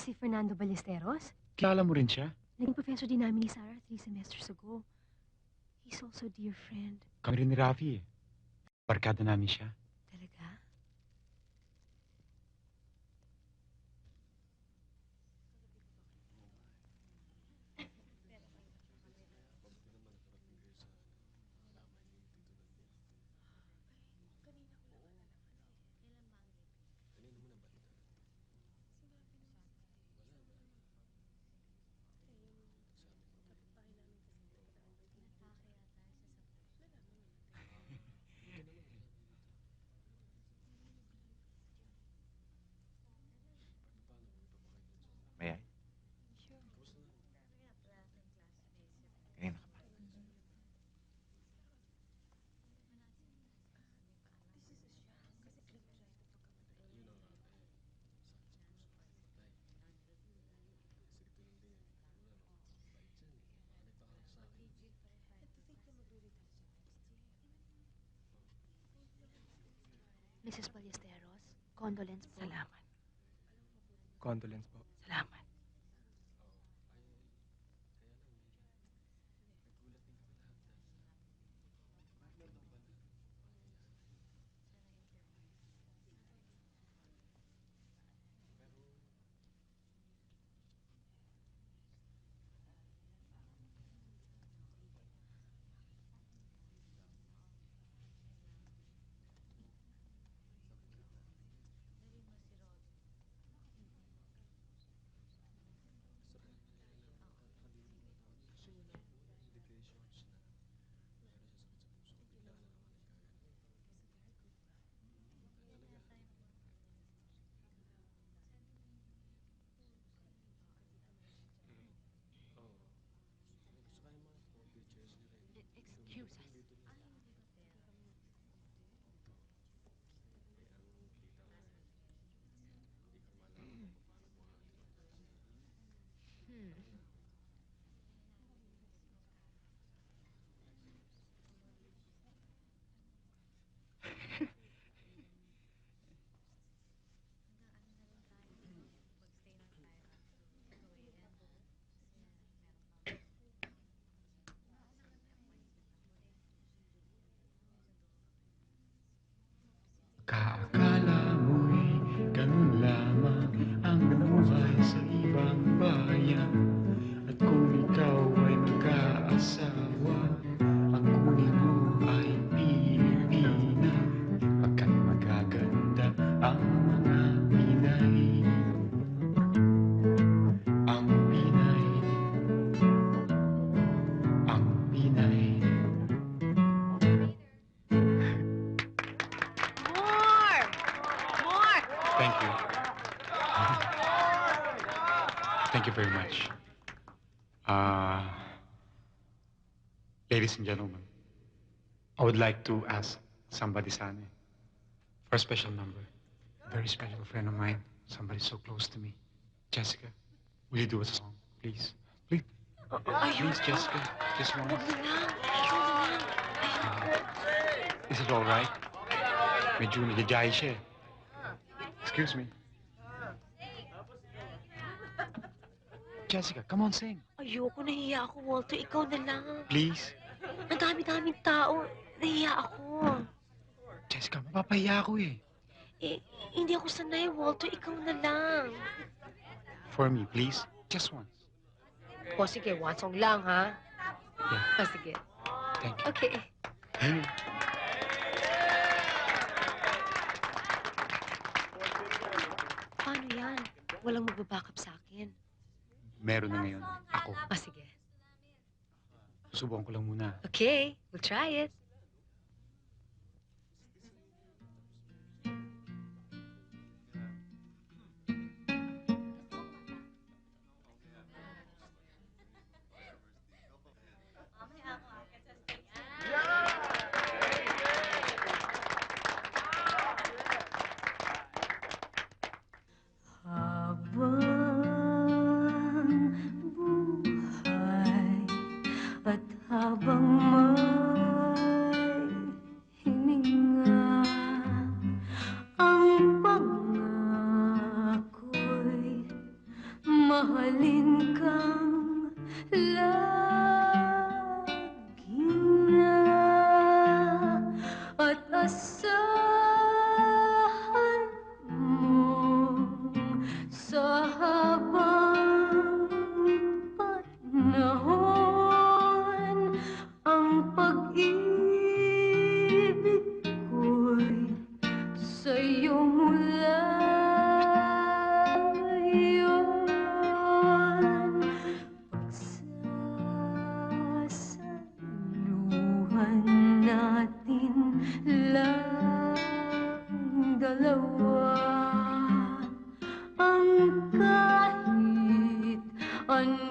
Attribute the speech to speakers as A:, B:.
A: Si Fernando Ballesteros?
B: Kilala mo rin siya?
A: Naging professor din namin ni Sarah 3 semesters ago. He's also a dear friend.
B: Kami rin ni Rafi eh. Barkada namin siya.
A: Talaga?
C: May I? Kanina ka pa.
A: Mrs. Ballesteros, condolence po.
D: Salamat.
E: Condolence po.
D: Salamat.
A: Excuse us.
B: Kaakala mo'y ganun lamang ang namuhay sa ibang bayan. At kung ikaw ay mag-aasawa, ang kunin mo ay Pilipina. Pagkat magaganda ang mga Pinay. Ang Pinay. Ang Pinay. Thank you. Thank you very much. Ladies and gentlemen, I would like to ask somebody sana for a special number. A very special friend of mine, somebody so close to me. Jessica, will you do a song, please? Please. Please, Jessica, just once. Is it all right? Medyo nagjajahe siya eh. Excuse me. Jessica, come on, sing.
D: Ayoko, nahiya ako, Walter. Ikaw na lang.
B: Please.
D: Ang dami-daming tao. Nahiya ako.
B: Jessica, mapapahiya ako eh.
D: Eh, hindi ako sanay, Walter. Ikaw na lang.
B: For me, please. Just once.
D: O, sige. One song lang, ha?
B: Yeah.
D: O, sige.
B: Thank you.
D: Okay. Paano yan? Walang magbabackup sa akin.
B: Meron na ngayon. Ako.
D: O, sige.
B: Susubukan ko lang muna.
D: Okay. We'll try it.
F: At habang may hininga, ang pangako'y mahalin kang lagi na at asahan mo sa habang panahon ang pag-ibig ko'y sa'yo mula ngayon. Pagsasaluhan natin lang dalawa ang kahit ano